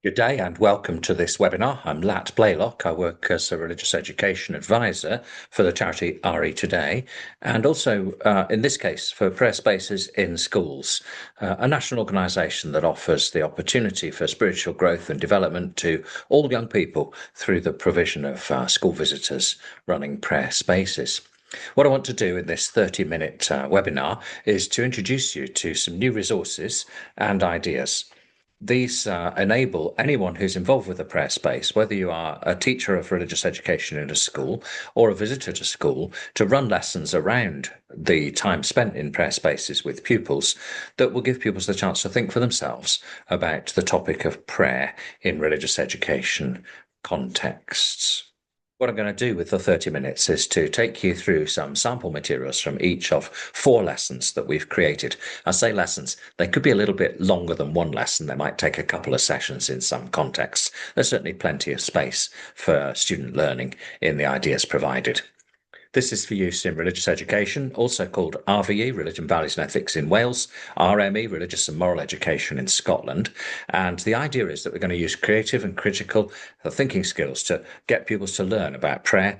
Good day and welcome to this webinar. I'm Blaylock. I work as a religious education advisor for the charity RE Today, and also in this case for prayer spaces in schools, a national organisation that offers the opportunity for spiritual growth and development to all young people through the provision of school visitors running prayer spaces. What I want to do in this 30-minute webinar is to introduce you to some new resources and ideas. These enable anyone who's involved with the prayer space, whether you are a teacher of religious education in a school or a visitor to school, to run lessons around the time spent in prayer spaces with pupils that will give pupils the chance to think for themselves about the topic of prayer in religious education contexts. What I'm going to do with the 30 minutes is to take you through some sample materials from each of 4 lessons that we've created. I say lessons, they could be a little bit longer than one lesson. They might take a couple of sessions in some contexts. There's certainly plenty of space for student learning in the ideas provided. This is for use in religious education, also called RVE, Religion, Values and Ethics in Wales, RME, Religious and Moral Education in Scotland. And the idea is that we're going to use creative and critical thinking skills to get pupils to learn about prayer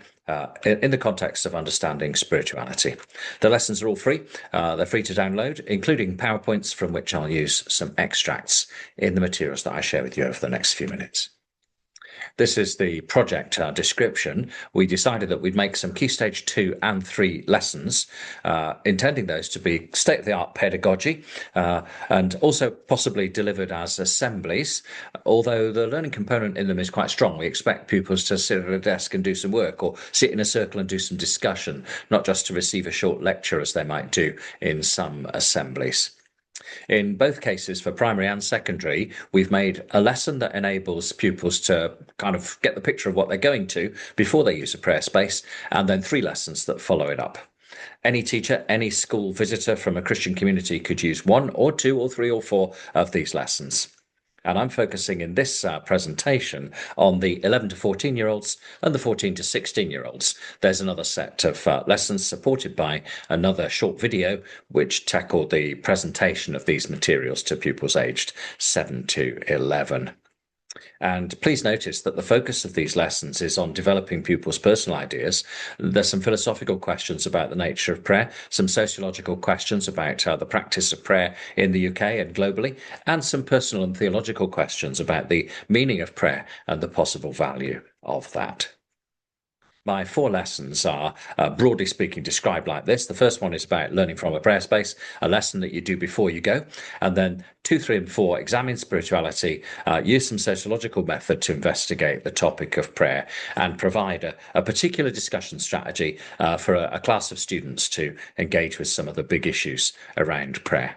in the context of understanding spirituality. The lessons are all free. They're free to download, including PowerPoints from which I'll use some extracts in the materials that I share with you over the next few minutes. This is the project description. We decided that we'd make some Key Stage 2 and 3 lessons, intending those to be state-of-the-art pedagogy and also possibly delivered as assemblies. Although the learning component in them is quite strong, we expect pupils to sit at a desk and do some work or sit in a circle and do some discussion, not just to receive a short lecture as they might do in some assemblies. In both cases, for primary and secondary, we've made a lesson that enables pupils to kind of get the picture of what they're going to before they use a prayer space, and then 3 lessons that follow it up. Any teacher, any school visitor from a Christian community could use 1 or 2 or 3 or 4 of these lessons. And I'm focusing in this presentation on the 11 to 14-year-olds and the 14 to 16-year-olds. There's another set of lessons supported by another short video which tackled the presentation of these materials to pupils aged 7 to 11. And please notice that the focus of these lessons is on developing pupils' personal ideas. There's some philosophical questions about the nature of prayer, some sociological questions about the practice of prayer in the UK and globally, and some personal and theological questions about the meaning of prayer and the possible value of that. My 4 lessons are, broadly speaking, described like this. The first one is about learning from a prayer space, a lesson that you do before you go. And then 2, 3, and 4, examine spirituality, use some sociological method to investigate the topic of prayer, and provide a particular discussion strategy for a class of students to engage with some of the big issues around prayer.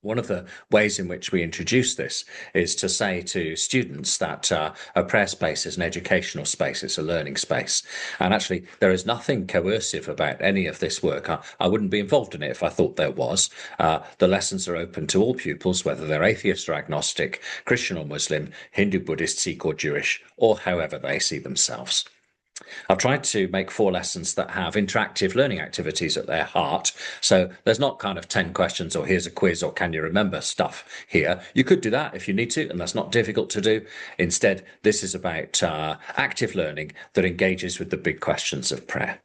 One of the ways in which we introduce this is to say to students that a prayer space is an educational space, it's a learning space. And actually, there is nothing coercive about any of this work. I wouldn't be involved in it if I thought there was. The lessons are open to all pupils, whether they're atheist or agnostic, Christian or Muslim, Hindu, Buddhist, Sikh or Jewish, or however they see themselves. I've tried to make 4 lessons that have interactive learning activities at their heart. So there's not kind of 10 questions or here's a quiz or can you remember stuff here. You could do that if you need to, and that's not difficult to do. Instead, this is about active learning that engages with the big questions of prayer.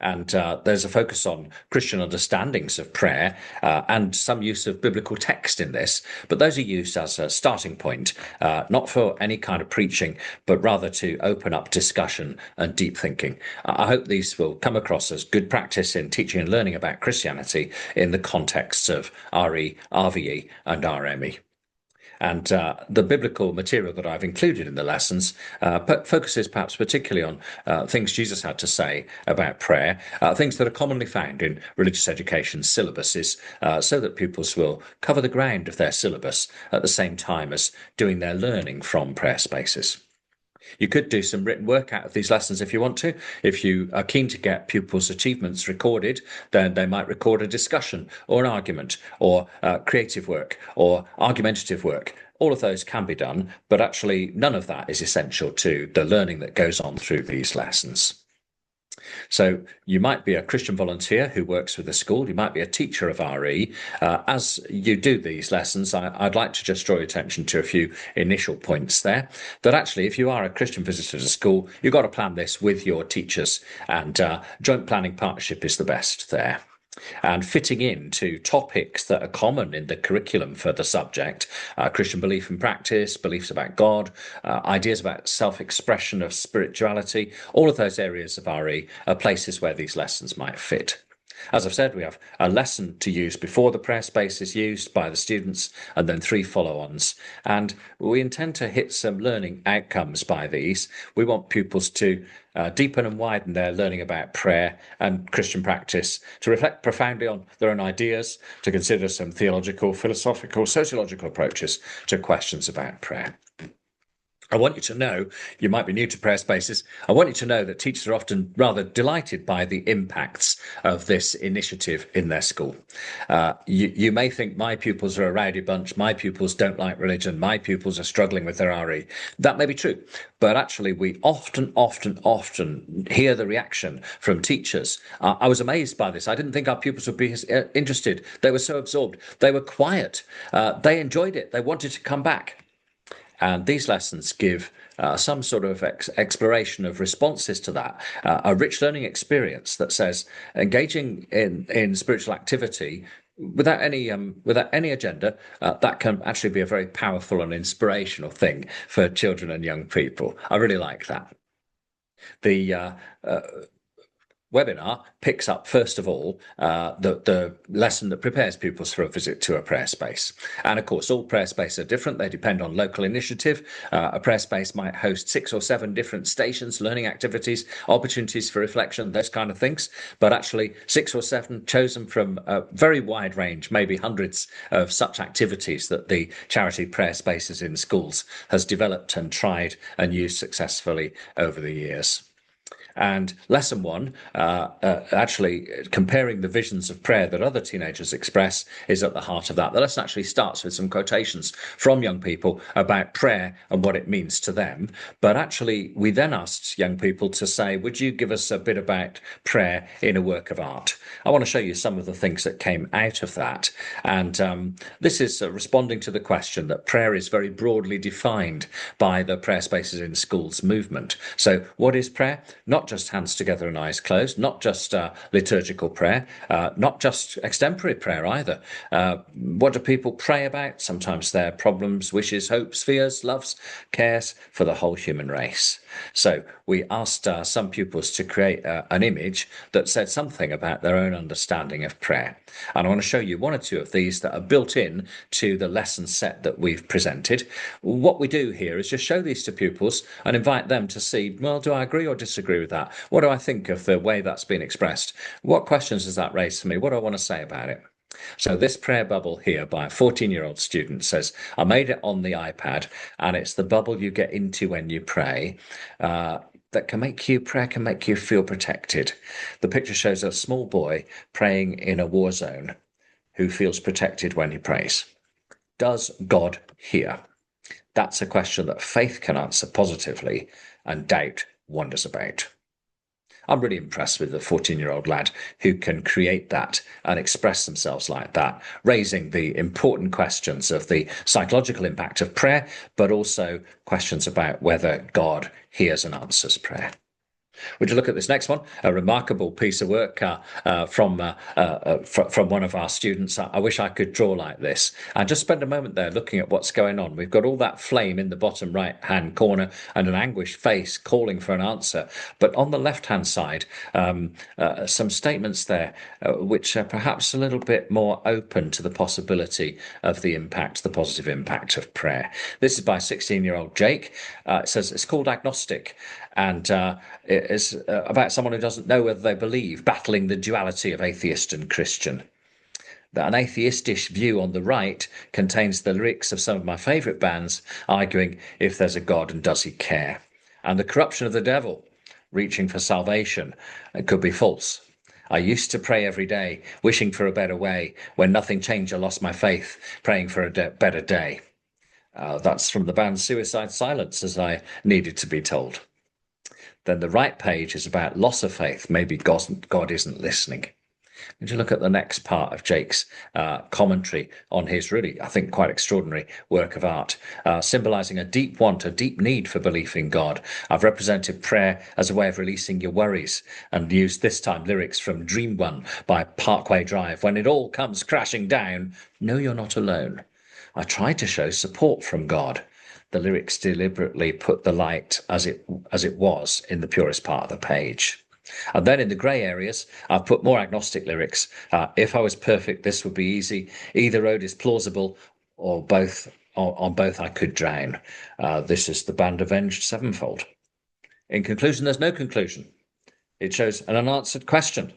And there's a focus on Christian understandings of prayer and some use of biblical text in this. But those are used as a starting point, not for any kind of preaching, but rather to open up discussion and deep thinking. I hope these will come across as good practice in teaching and learning about Christianity in the contexts of RE, RVE and RME. And the biblical material that I've included in the lessons focuses perhaps particularly on things Jesus had to say about prayer, things that are commonly found in religious education syllabuses, so that pupils will cover the ground of their syllabus at the same time as doing their learning from prayer spaces. You could do some written work out of these lessons if you want to. If you are keen to get pupils' achievements recorded, then they might record a discussion or an argument or creative work or argumentative work. All of those can be done, but actually none of that is essential to the learning that goes on through these lessons. So you might be a Christian volunteer who works with a school. You might be a teacher of RE. As you do these lessons, I'd like to just draw your attention to a few initial points there. That actually, if you are a Christian visitor to school, you've got to plan this with your teachers, and joint planning partnership is the best there. And fitting into topics that are common in the curriculum for the subject, Christian belief and practice, beliefs about God, ideas about self-expression of spirituality, all of those areas of RE are places where these lessons might fit. As I've said, we have a lesson to use before the prayer space is used by the students, and then 3 follow-ons. And we intend to hit some learning outcomes by these. We want pupils to deepen and widen their learning about prayer and Christian practice, to reflect profoundly on their own ideas, to consider some theological, philosophical, sociological approaches to questions about prayer. I want you to know, you might be new to prayer spaces, I want you to know that teachers are often rather delighted by the impacts of this initiative in their school. You may think my pupils are a rowdy bunch, my pupils don't like religion, my pupils are struggling with their RE. That may be true, but actually we often hear the reaction from teachers. I was amazed by this. I didn't think our pupils would be interested. They were so absorbed. They were quiet. They enjoyed it. They wanted to come back. And these lessons give some sort of exploration of responses to that, a rich learning experience that says engaging in spiritual activity without any agenda, that can actually be a very powerful and inspirational thing for children and young people. I really like that. The webinar picks up, first of all, the lesson that prepares pupils for a visit to a prayer space. And of course, all prayer spaces are different. They depend on local initiative. A prayer space might host 6 or 7 different stations, learning activities, opportunities for reflection, those kind of things. But actually, 6 or 7 chosen from a very wide range, maybe hundreds of such activities that the charity prayer spaces in schools has developed and tried and used successfully over the years. And lesson 1, actually comparing the visions of prayer that other teenagers express, is at the heart of that. The lesson actually starts with some quotations from young people about prayer and what it means to them. But actually, we then asked young people to say, would you give us a bit about prayer in a work of art? I want to show you some of the things that came out of that. And this is responding to the question that prayer is very broadly defined by the Prayer Spaces in Schools movement. So what is prayer? Not just hands together and eyes closed, not just liturgical prayer, not just extempore prayer either. What do people pray about? Sometimes their problems, wishes, hopes, fears, loves, cares for the whole human race. So we asked some pupils to create an image that said something about their own understanding of prayer. And I want to show you 1 or 2 of these that are built in to the lesson set that we've presented. What we do here is just show these to pupils and invite them to see, well, do I agree or disagree with that? What do I think of the way that's been expressed? What questions does that raise for me? What do I want to say about it? So this prayer bubble here by a 14-year-old student says, I made it on the iPad, and it's the bubble you get into when you pray. Prayer can make you feel protected. The picture shows a small boy praying in a war zone who feels protected when he prays. Does God hear? That's a question that faith can answer positively and doubt wonders about. I'm really impressed with the 14-year-old lad who can create that and express themselves like that, raising the important questions of the psychological impact of prayer, but also questions about whether God hears and answers prayer. Would you look at this next one? A remarkable piece of work from one of our students. I wish I could draw like this. And just spend a moment there looking at what's going on. We've got all that flame in the bottom right-hand corner and an anguished face calling for an answer. But on the left-hand side, some statements there which are perhaps a little bit more open to the possibility of the positive impact of prayer. This is by 16-year-old Jake. It says it's called agnostic. And it is about someone who doesn't know whether they believe, battling the duality of atheist and Christian. That an atheistic view on the right contains the lyrics of some of my favourite bands arguing if there's a God and does he care. And the corruption of the devil, reaching for salvation, could be false. I used to pray every day, wishing for a better way. When nothing changed, I lost my faith, praying for a better day. That's from the band Suicide Silence, as I needed to be told. then the right page is about loss of faith. Maybe God isn't listening. Would you look at the next part of Jake's commentary on his really, I think, quite extraordinary work of art, symbolizing a deep want, a deep need for belief in God. I've represented prayer as a way of releasing your worries and used this time lyrics from Dream One by Parkway Drive. When it all comes crashing down, know you're not alone. I tried to show support from God. The lyrics deliberately put the light as it was in the purest part of the page. And then in the grey areas, I've put more agnostic lyrics. If I was perfect, this would be easy. Either road is plausible, or both. On both, I could drown. This is the band Avenged Sevenfold. In conclusion, there's no conclusion. It shows an unanswered question.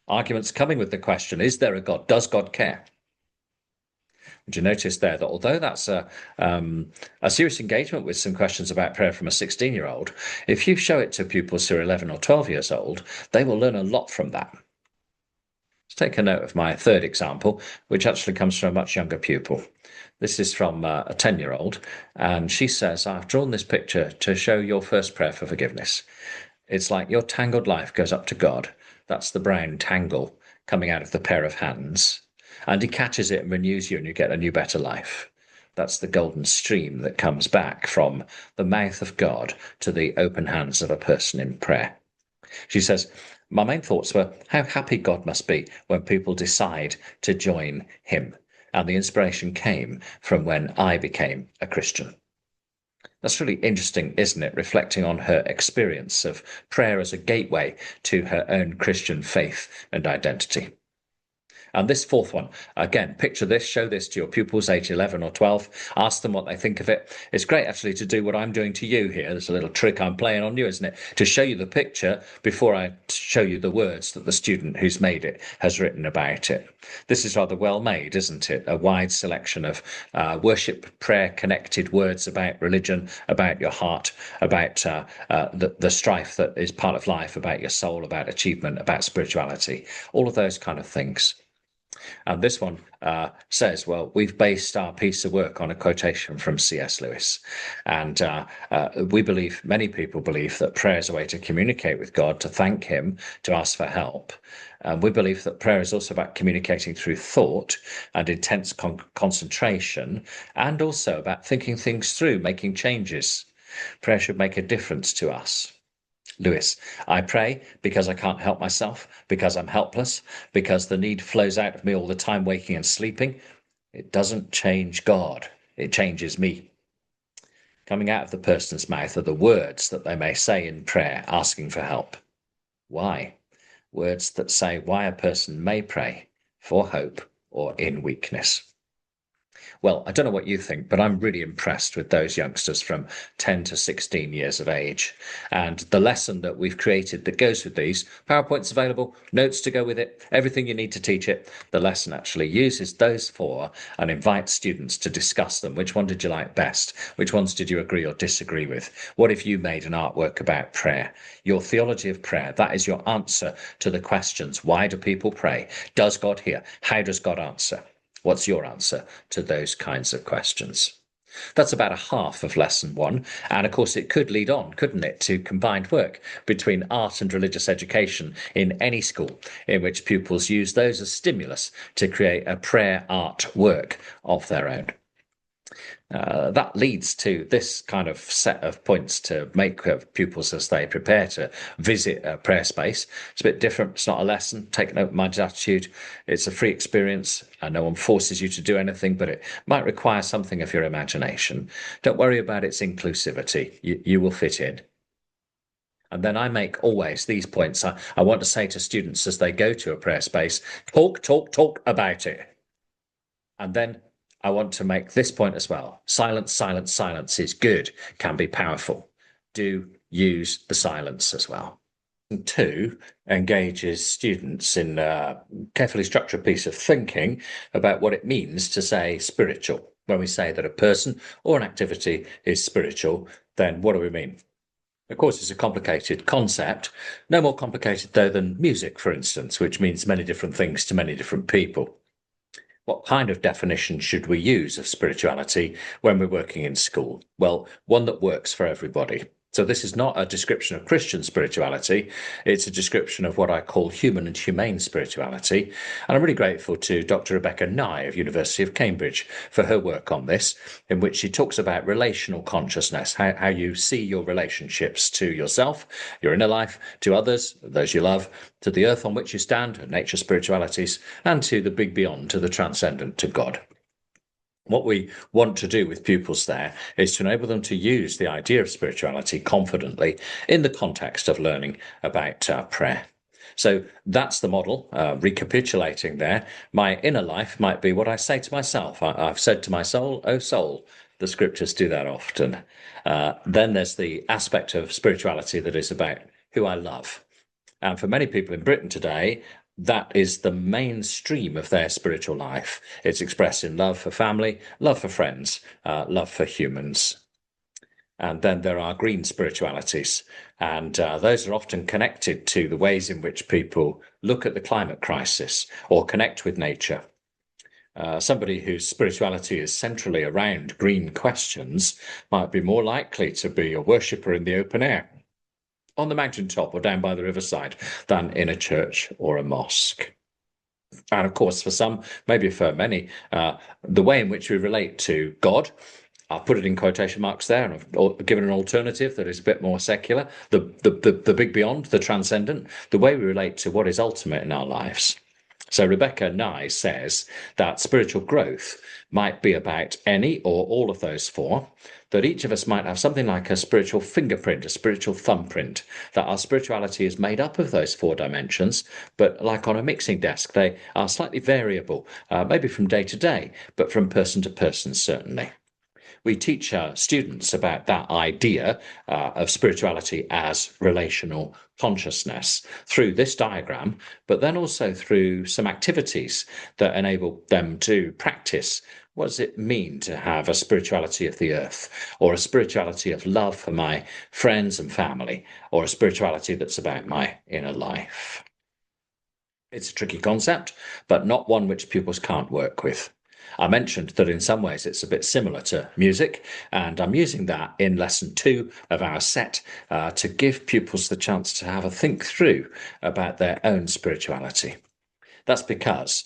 Arguments coming with the question: is there a God? Does God care? And you notice there that although that's a serious engagement with some questions about prayer from a 16-year-old, if you show it to pupils who are 11 or 12 years old, they will learn a lot from that. Let's take a note of my third example, which actually comes from a much younger pupil. This is from a 10-year-old, and she says, I've drawn this picture to show your first prayer for forgiveness. It's like your tangled life goes up to God. That's the brown tangle coming out of the pair of hands. And he catches it and renews you, and you get a new, better life. That's the golden stream that comes back from the mouth of God to the open hands of a person in prayer. She says, my main thoughts were how happy God must be when people decide to join him. And the inspiration came from when I became a Christian. That's really interesting, isn't it? Reflecting on her experience of prayer as a gateway to her own Christian faith and identity. And this fourth one, again, picture this, show this to your pupils, age 11 or 12, ask them what they think of it. It's great, actually, to do what I'm doing to you here. There's a little trick I'm playing on you, isn't it? To show you the picture before I show you the words that the student who's made it has written about it. This is rather well made, isn't it? A wide selection of worship, prayer, connected words about religion, about your heart, about the strife that is part of life, about your soul, about achievement, about spirituality, all of those kind of things. And this one says, well, we've based our piece of work on a quotation from C.S. Lewis. And we believe, many people believe, that prayer is a way to communicate with God, to thank him, to ask for help. We believe that prayer is also about communicating through thought and intense concentration, and also about thinking things through, making changes. Prayer should make a difference to us. Lewis, I pray because I can't help myself, because I'm helpless, because the need flows out of me all the time, waking and sleeping. It doesn't change God, it changes me. Coming out of the person's mouth are the words that they may say in prayer, asking for help. Why? Words that say why a person may pray, for hope or in weakness. Well, I don't know what you think, but I'm really impressed with those youngsters from 10 to 16 years of age. And the lesson that we've created that goes with these, PowerPoint's available, notes to go with it, everything you need to teach it. The lesson actually uses those four and invites students to discuss them. Which one did you like best? Which ones did you agree or disagree with? What if you made an artwork about prayer? Your theology of prayer, that is your answer to the questions. Why do people pray? Does God hear? How does God answer? What's your answer to those kinds of questions? That's about a half of lesson one. And of course, it could lead on, couldn't it, to combined work between art and religious education in any school in which pupils use those as stimulus to create a prayer art work of their own. That leads to this kind of set of points to make pupils as they prepare to visit a prayer space. It's a bit different. It's not a lesson. Take an open-minded attitude. It's a free experience. No one forces you to do anything, but it might require something of your imagination. Don't worry about its inclusivity. You will fit in. And then I make always these points. I want to say to students as they go to a prayer space, talk about it. And then I want to make this point as well. Silence is good, can be powerful. Do use the silence as well. And two, engages students in a carefully structured piece of thinking about what it means to say spiritual. When we say that a person or an activity is spiritual, then what do we mean? Of course, it's a complicated concept, no more complicated though than music, for instance, which means many different things to many different people. What kind of definition should we use of spirituality when we're working in school? Well, one that works for everybody. So this is not a description of Christian spirituality. It's a description of what I call human and humane spirituality. And I'm really grateful to Dr. Rebecca Nye of University of Cambridge for her work on this, in which she talks about relational consciousness, how you see your relationships to yourself, your inner life, to others, those you love, to the earth on which you stand, nature spiritualities, and to the big beyond, to the transcendent, to God. What we want to do with pupils there is to enable them to use the idea of spirituality confidently in the context of learning about prayer. So that's the model. Recapitulating there, my inner life might be what I say to myself. I've said to my soul, "Oh soul." The scriptures do that often. Then there's the aspect of spirituality that is about who I love. And for many people in Britain today, that is the mainstream of their spiritual life. It's expressed in love for family, love for friends, love for humans. And then there are green spiritualities, and those are often connected to the ways in which people look at the climate crisis or connect with nature. Somebody whose spirituality is centrally around green questions might be more likely to be a worshipper in the open air, on the mountaintop or down by the riverside, than in a church or a mosque. And of course, for some, maybe for many, the way in which we relate to God, I'll put it in quotation marks there, and I've given an alternative that is a bit more secular, the big beyond, the transcendent, the way we relate to what is ultimate in our lives. So Rebecca Nye says that spiritual growth might be about any or all of those four, that each of us might have something like a spiritual fingerprint, a spiritual thumbprint, that our spirituality is made up of those four dimensions, but like on a mixing desk, they are slightly variable, maybe from day to day, but from person to person, certainly. We teach our students about that idea of spirituality as relational consciousness through this diagram, but then also through some activities that enable them to practice. What does it mean to have a spirituality of the earth, or a spirituality of love for my friends and family, or a spirituality that's about my inner life? It's a tricky concept, but not one which pupils can't work with. I mentioned that in some ways it's a bit similar to music, and I'm using that in lesson 2 of our set to give pupils the chance to have a think through about their own spirituality. That's because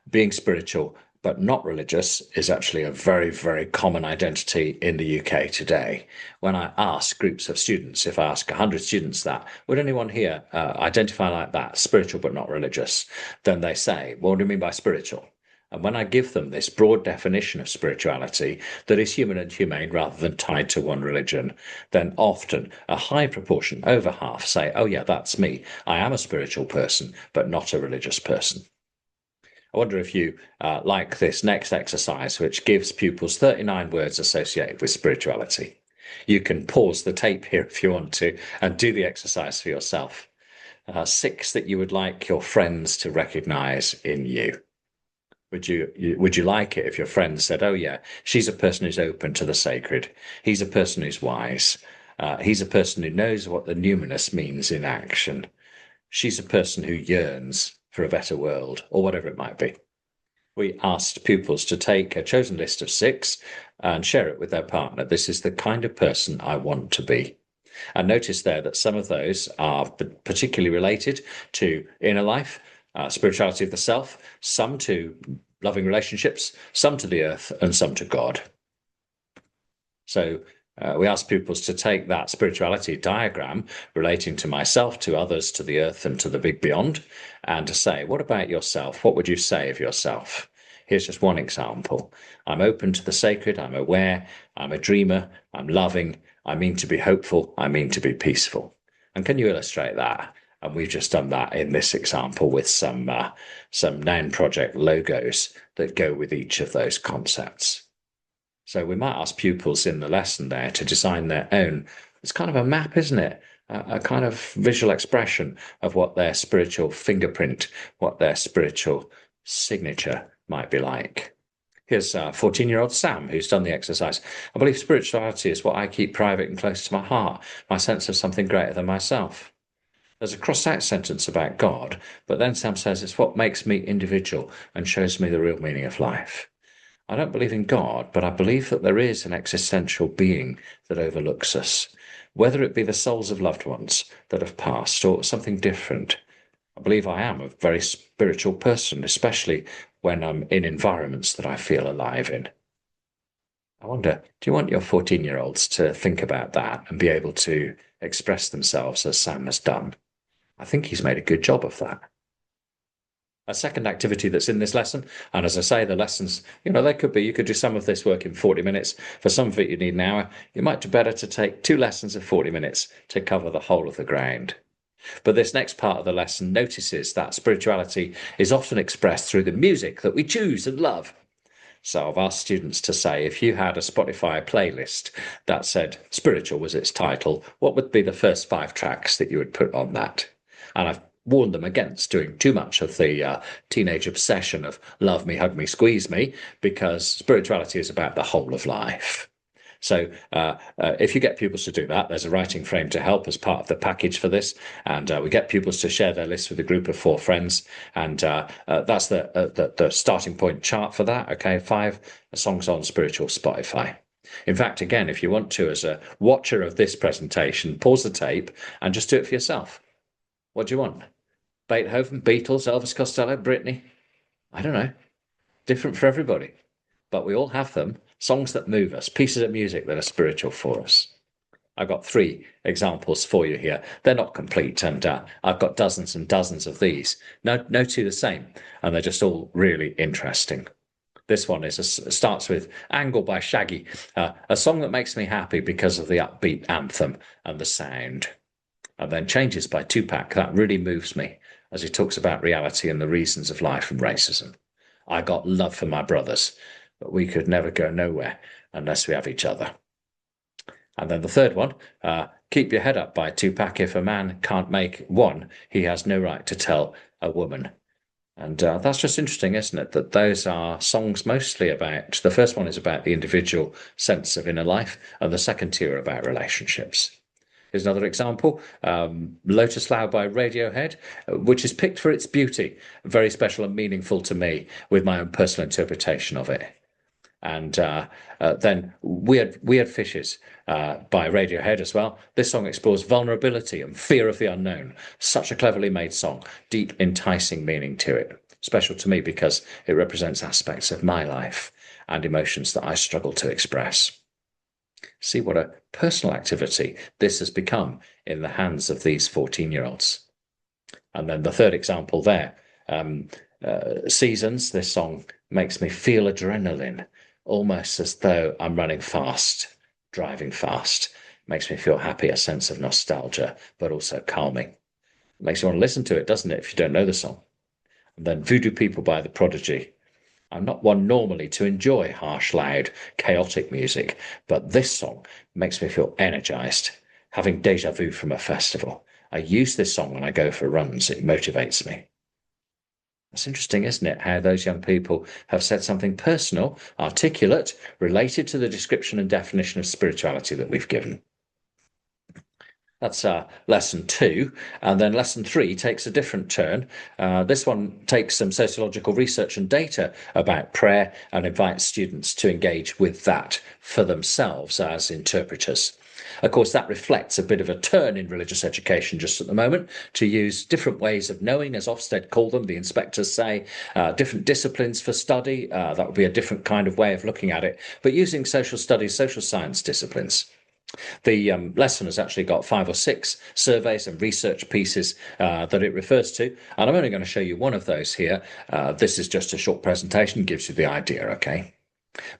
being spiritual but not religious is actually a very, very common identity in the UK today. When I ask groups of students, if I ask 100 students that, would anyone here identify like that, spiritual but not religious? Then they say, well, what do you mean by spiritual? And when I give them this broad definition of spirituality that is human and humane rather than tied to one religion, then often a high proportion, over half, say, oh yeah, that's me. I am a spiritual person, but not a religious person. I wonder if you like this next exercise, which gives pupils 39 words associated with spirituality. You can pause the tape here if you want to and do the exercise for yourself. 6 that you would like your friends to recognize in you. Would you like it if your friend said, oh yeah, she's a person who's open to the sacred. He's a person who's wise. He's a person who knows what the numinous means in action. She's a person who yearns for a better world, or whatever it might be. We asked pupils to take a chosen list of 6 and share it with their partner. This is the kind of person I want to be. And notice there that some of those are particularly related to inner life, spirituality of the self, some to loving relationships, some to the earth, and some to God. So we ask pupils to take that spirituality diagram relating to myself, to others, to the earth, and to the big beyond, and to say, what about yourself? What would you say of yourself? Here's just one example. I'm open to the sacred. I'm aware. I'm a dreamer. I'm loving. I mean to be hopeful. I mean to be peaceful. And can you illustrate that? And we've just done that in this example with some Noun Project logos that go with each of those concepts. So we might ask pupils in the lesson there to design their own. It's kind of a map, isn't it? A kind of visual expression of what their spiritual fingerprint, what their spiritual signature might be like. Here's 14-year-old Sam, who's done the exercise. I believe spirituality is what I keep private and close to my heart, my sense of something greater than myself. There's a crossed-out sentence about God, but then Sam says it's what makes me individual and shows me the real meaning of life. I don't believe in God, but I believe that there is an existential being that overlooks us. whether it be the souls of loved ones that have passed or something different. I believe I am a very spiritual person, especially when I'm in environments that I feel alive in. I wonder, do you want your 14-year-olds to think about that and be able to express themselves as Sam has done? I think he's made a good job of that. A second activity that's in this lesson, and as I say, the lessons, they could be, you could do some of this work in 40 minutes. For some of it, you need an hour. It might be better to take 2 lessons of 40 minutes to cover the whole of the ground. But this next part of the lesson notices that spirituality is often expressed through the music that we choose and love. So I've asked students to say, if you had a Spotify playlist that said spiritual was its title, what would be the first 5 tracks that you would put on that? And I've warned them against doing too much of the teenage obsession of love me, hug me, squeeze me, because spirituality is about the whole of life. So if you get pupils to do that, there's a writing frame to help as part of the package for this. And we get pupils to share their list with a group of 4 friends. And that's the starting point chart for that. Okay, 5 songs on spiritual Spotify. In fact, again, if you want to, as a watcher of this presentation, pause the tape and just do it for yourself. What do you want? Beethoven, Beatles, Elvis Costello, Britney? I don't know. Different for everybody. But we all have them. Songs that move us, pieces of music that are spiritual for us. I've got 3 examples for you here. They're not complete, and I've got dozens and dozens of these. No 2 the same, and they're just all really interesting. This one starts with Angle by Shaggy, a song that makes me happy because of the upbeat anthem and the sound. And then Changes by Tupac. That really moves me as he talks about reality and the reasons of life and racism. I got love for my brothers, but we could never go nowhere unless we have each other. And then the third one, Keep Your Head Up by Tupac. If a man can't make one, he has no right to tell a woman. And that's just interesting, isn't it? That those are songs mostly about, the first one is about the individual sense of inner life, and the second 2 are about relationships. Here's another example, Lotus Flower by Radiohead, which is picked for its beauty, very special and meaningful to me with my own personal interpretation of it. And then Weird Fishes by Radiohead as well. This song explores vulnerability and fear of the unknown. Such a cleverly made song, deep, enticing meaning to it. Special to me because it represents aspects of my life and emotions that I struggle to express. See what a personal activity this has become in the hands of these 14-year-olds. And then the third example there, Seasons. This song makes me feel adrenaline, almost as though I'm running fast, driving fast. Makes me feel happy, a sense of nostalgia, but also calming. Makes you want to listen to it, doesn't it, if you don't know the song? And then Voodoo People by The Prodigy. I'm not one normally to enjoy harsh, loud, chaotic music, but this song makes me feel energized, having deja vu from a festival. I use this song when I go for runs. It motivates me. That's interesting, isn't it? How those young people have said something personal, articulate, related to the description and definition of spirituality that we've given. That's lesson 2. And then lesson 3 takes a different turn. This one takes some sociological research and data about prayer and invites students to engage with that for themselves as interpreters. Of course, that reflects a bit of a turn in religious education just at the moment to use different ways of knowing, as Ofsted call them, the inspectors say, different disciplines for study. That would be a different kind of way of looking at it, but using social studies, social science disciplines. The lesson has actually got 5 or 6 surveys and research pieces that it refers to, and I'm only going to show you one of those here. This is just a short presentation, gives you the idea, okay?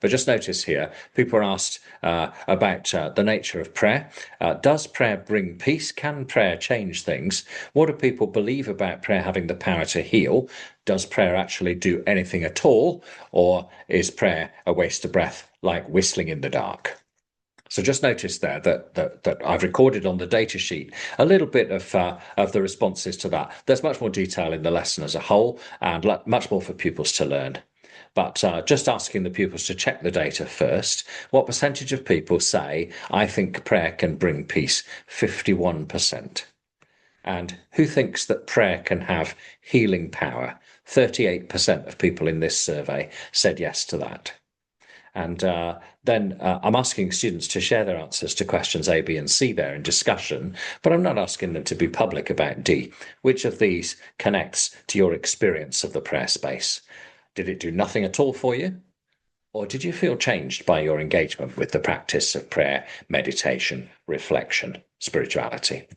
But just notice here, people are asked about the nature of prayer. Does prayer bring peace? Can prayer change things? What do people believe about prayer having the power to heal? Does prayer actually do anything at all? Or is prayer a waste of breath, like whistling in the dark? So just notice there that I've recorded on the data sheet a little bit of the responses to that. There's much more detail in the lesson as a whole and much more for pupils to learn. But just asking the pupils to check the data first, what percentage of people say, I think prayer can bring peace? 51%. And who thinks that prayer can have healing power? 38% of people in this survey said yes to that. And then I'm asking students to share their answers to questions A, B, and C there in discussion, but I'm not asking them to be public about D. Which of these connects to your experience of the prayer space? Did it do nothing at all for you? Or did you feel changed by your engagement with the practice of prayer, meditation, reflection, spirituality?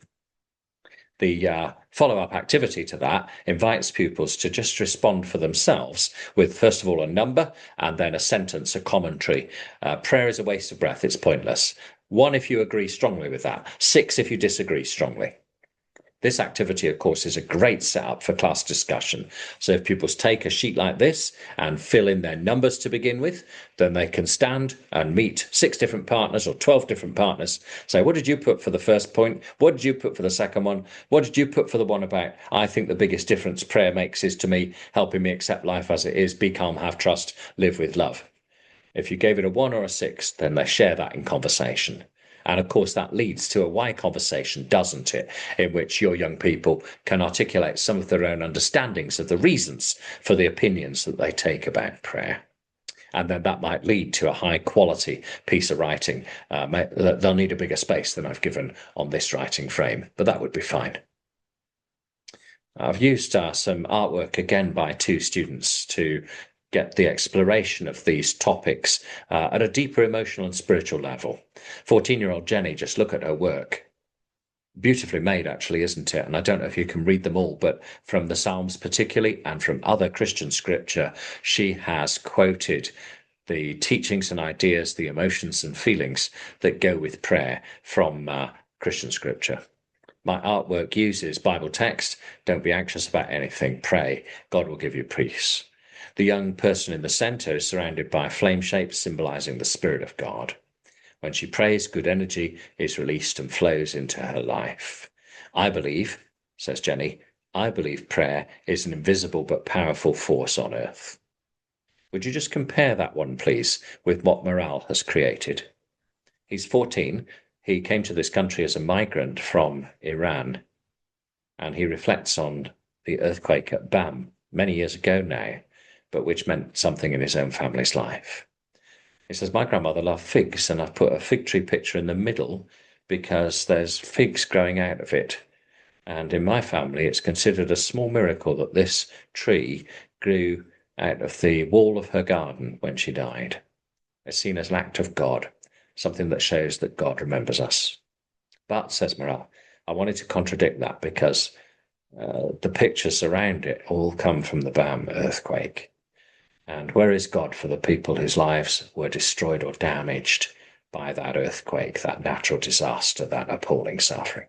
The follow-up activity to that invites pupils to just respond for themselves with, first of all, a number and then a sentence, a commentary. Prayer is a waste of breath. It's pointless. 1 if you agree strongly with that. 6 if you disagree strongly. This activity, of course, is a great setup for class discussion. So if pupils take a sheet like this and fill in their numbers to begin with, then they can stand and meet 6 different partners or 12 different partners. Say, what did you put for the first point? What did you put for the second one? What did you put for the one about, I think the biggest difference prayer makes is to me helping me accept life as it is, be calm, have trust, live with love. If you gave it a 1 or a 6, then they share that in conversation. And of course, that leads to a why conversation, doesn't it? In which your young people can articulate some of their own understandings of the reasons for the opinions that they take about prayer. And then that might lead to a high quality piece of writing. They'll need a bigger space than I've given on this writing frame, but that would be fine. I've used some artwork again by 2 students to get the exploration of these topics at a deeper emotional and spiritual level. 14-year-old Jenny, just look at her work. Beautifully made, actually, isn't it? And I don't know if you can read them all, but from the Psalms particularly and from other Christian scripture, she has quoted the teachings and ideas, the emotions and feelings that go with prayer from Christian scripture. My artwork uses Bible text. Don't be anxious about anything. Pray. God will give you peace. The young person in the center is surrounded by flame shapes symbolizing the Spirit of God. When she prays, good energy is released and flows into her life. I believe, says Jenny, I believe prayer is an invisible but powerful force on earth. Would you just compare that one, please, with what Morale has created? He's 14. He came to this country as a migrant from Iran, and he reflects on the earthquake at Bam many years ago now, but which meant something in his own family's life. He says, my grandmother loved figs, and I've put a fig tree picture in the middle because there's figs growing out of it. And in my family, it's considered a small miracle that this tree grew out of the wall of her garden when she died. It's seen as an act of God, something that shows that God remembers us. But, says Morale, I wanted to contradict that because the pictures around it all come from the Bam earthquake. And where is God for the people whose lives were destroyed or damaged by that earthquake, that natural disaster, that appalling suffering?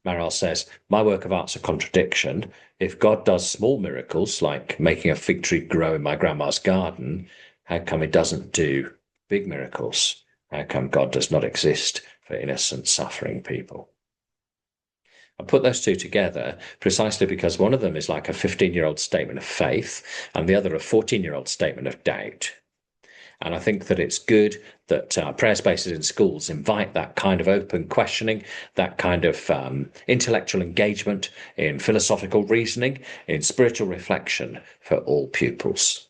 Morale says, my work of art's a contradiction. If God does small miracles, like making a fig tree grow in my grandma's garden, how come he doesn't do big miracles? How come God does not exist for innocent, suffering people? I put those 2 together precisely because one of them is like a 15-year-old statement of faith and the other a 14-year-old statement of doubt. And I think that it's good that prayer spaces in schools invite that kind of open questioning, that kind of intellectual engagement in philosophical reasoning, in spiritual reflection for all pupils.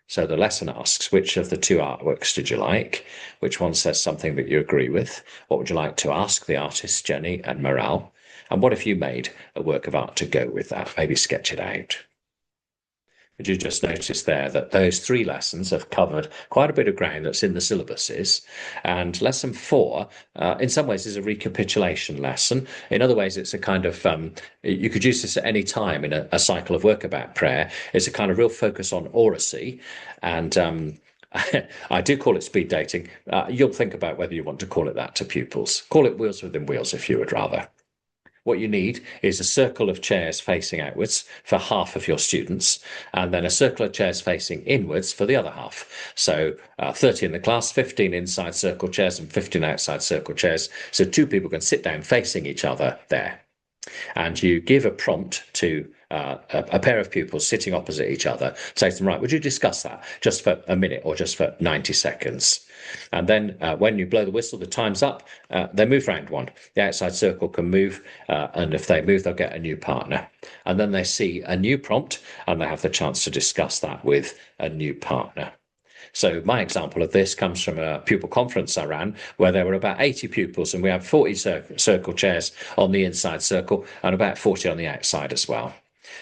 So the lesson asks, which of the 2 artworks did you like? Which one says something that you agree with? What would you like to ask the artists, Jenny and Morale? And what if you made a work of art to go with that? Maybe sketch it out. But you just notice there that those 3 lessons have covered quite a bit of ground that's in the syllabuses. And lesson 4, in some ways, is a recapitulation lesson. In other ways, it's a kind of, you could use this at any time in a cycle of work about prayer. It's a kind of real focus on oracy. And I do call it speed dating. You'll think about whether you want to call it that to pupils. Call it wheels within wheels if you would rather. What you need is a circle of chairs facing outwards for half of your students, and then a circle of chairs facing inwards for the other half. So 30 in the class, 15 inside circle chairs and 15 outside circle chairs. So 2 people can sit down facing each other there. And you give a prompt to a pair of pupils sitting opposite each other, say to them, right, would you discuss that just for a minute or just for 90 seconds? And then when you blow the whistle, the time's up, they move round one. The outside circle can move, and if they move, they'll get a new partner. And then they see a new prompt, and they have the chance to discuss that with a new partner. So my example of this comes from a pupil conference I ran where there were about 80 pupils and we had 40 circle chairs on the inside circle and about 40 on the outside as well.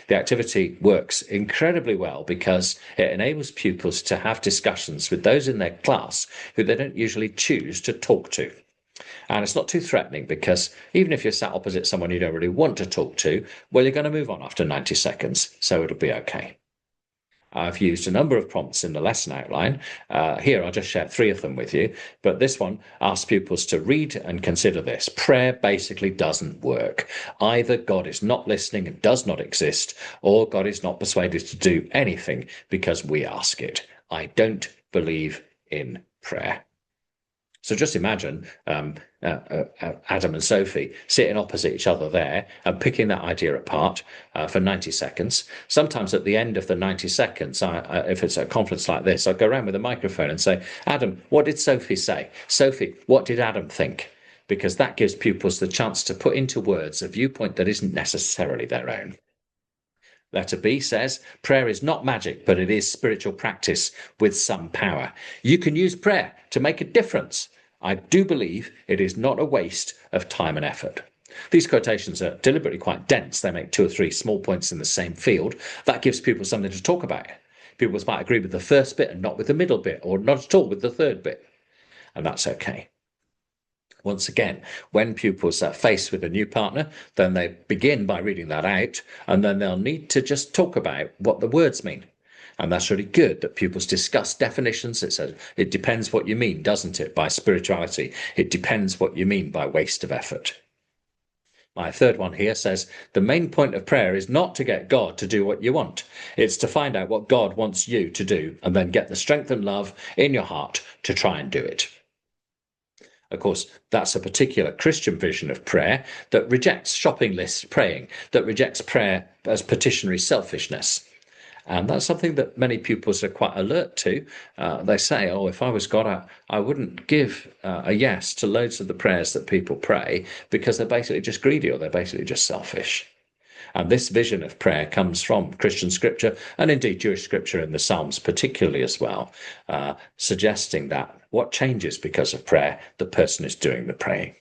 The activity works incredibly well because it enables pupils to have discussions with those in their class who they don't usually choose to talk to. And it's not too threatening because even if you're sat opposite someone you don't really want to talk to, well, you're going to move on after 90 seconds, so it'll be okay. I've used a number of prompts in the lesson outline. Here, I'll just share 3 of them with you. But this one asks pupils to read and consider this. Prayer basically doesn't work. Either God is not listening and does not exist, or God is not persuaded to do anything because we ask it. I don't believe in prayer. So just imagine Adam and Sophie sitting opposite each other there and picking that idea apart for 90 seconds. Sometimes at the end of the 90 seconds, if it's a conference like this, I'll go around with a microphone and say, Adam, what did Sophie say? Sophie, what did Adam think? Because that gives pupils the chance to put into words a viewpoint that isn't necessarily their own. Letter B says, prayer is not magic, but it is spiritual practice with some power. You can use prayer to make a difference. I do believe it is not a waste of time and effort. These quotations are deliberately quite dense. They make 2 or 3 small points in the same field. That gives people something to talk about. People might agree with the first bit and not with the middle bit, or not at all with the third bit. And that's okay. Once again, when pupils are faced with a new partner, then they begin by reading that out, and then they'll need to just talk about what the words mean. And that's really good that pupils discuss definitions. It depends what you mean, doesn't it, by spirituality? It depends what you mean by waste of effort. My third one here says, the main point of prayer is not to get God to do what you want. It's to find out what God wants you to do and then get the strength and love in your heart to try and do it. Of course, that's a particular Christian vision of prayer that rejects shopping list praying, that rejects prayer as petitionary selfishness. And that's something that many pupils are quite alert to. They say, oh, if I was God, I wouldn't give a yes to loads of the prayers that people pray because they're basically just greedy or they're basically just selfish. And this vision of prayer comes from Christian scripture and indeed Jewish scripture in the Psalms particularly as well, suggesting that what changes because of prayer, the person is doing the praying.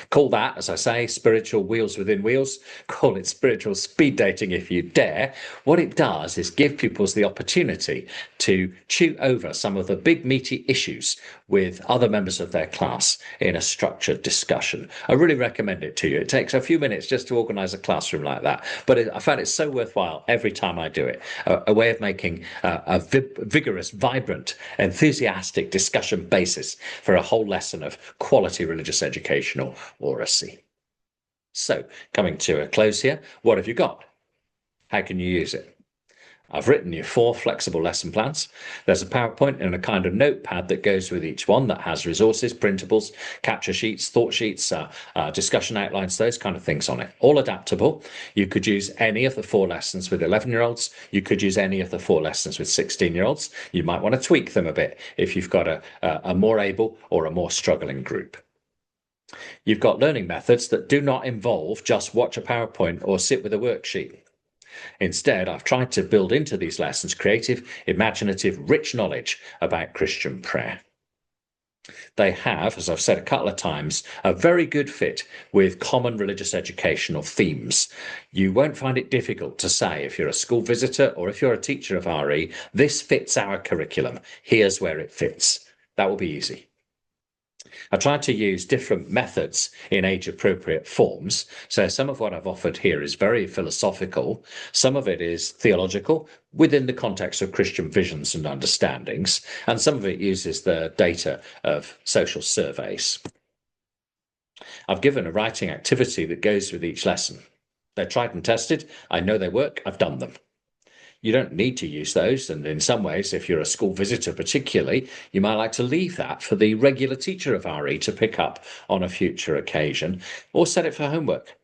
Call that, as I say, spiritual wheels within wheels. Call it spiritual speed dating if you dare. What it does is give pupils the opportunity to chew over some of the big meaty issues with other members of their class in a structured discussion. I really recommend it to you. It takes a few minutes just to organise a classroom like that, but I found it so worthwhile every time I do it. A way of making a vigorous, vibrant, enthusiastic discussion basis for a whole lesson of quality religious education or a C. So, coming to a close here, what have you got? How can you use it? I've written you 4 flexible lesson plans. There's a PowerPoint and a kind of notepad that goes with each one that has resources, printables, capture sheets, thought sheets, discussion outlines, those kind of things on it. All adaptable. You could use any of the 4 lessons with 11-year-olds. You could use any of the 4 lessons with 16-year-olds. You might want to tweak them a bit if you've got a more able or a more struggling group. You've got learning methods that do not involve just watch a PowerPoint or sit with a worksheet. Instead, I've tried to build into these lessons creative, imaginative, rich knowledge about Christian prayer. They have, as I've said a couple of times, a very good fit with common religious educational themes. You won't find it difficult to say if you're a school visitor or if you're a teacher of RE, this fits our curriculum. Here's where it fits. That will be easy. I tried to use different methods in age-appropriate forms. So some of what I've offered here is very philosophical. Some of it is theological within the context of Christian visions and understandings. And some of it uses the data of social surveys. I've given a writing activity that goes with each lesson. They're tried and tested. I know they work. I've done them. You don't need to use those, and in some ways, if you're a school visitor particularly, you might like to leave that for the regular teacher of RE to pick up on a future occasion, or set it for homework.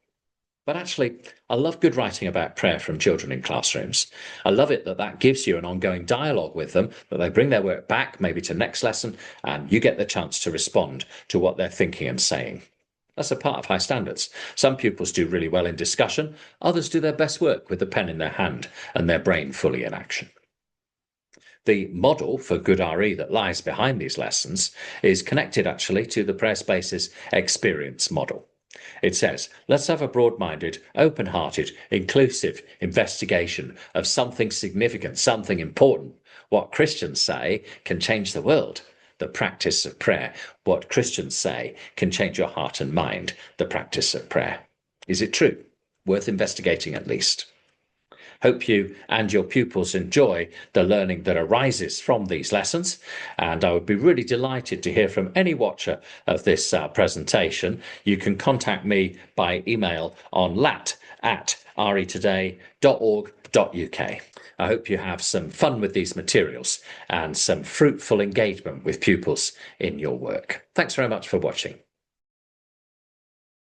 But actually, I love good writing about prayer from children in classrooms. I love it that gives you an ongoing dialogue with them, that they bring their work back, maybe to next lesson, and you get the chance to respond to what they're thinking and saying. That's a part of high standards. Some pupils do really well in discussion. Others do their best work with the pen in their hand and their brain fully in action. The model for good RE that lies behind these lessons is connected actually to the Prayer Spaces experience model. It says, let's have a broad-minded, open-hearted, inclusive investigation of something significant, something important. What Christians say can change the world, the practice of prayer. What Christians say can change your heart and mind, the practice of prayer. Is it true? Worth investigating at least. Hope you and your pupils enjoy the learning that arises from these lessons, and I would be really delighted to hear from any watcher of this presentation. You can contact me by email on lat@retoday.org.uk. I hope you have some fun with these materials and some fruitful engagement with pupils in your work. Thanks very much for watching.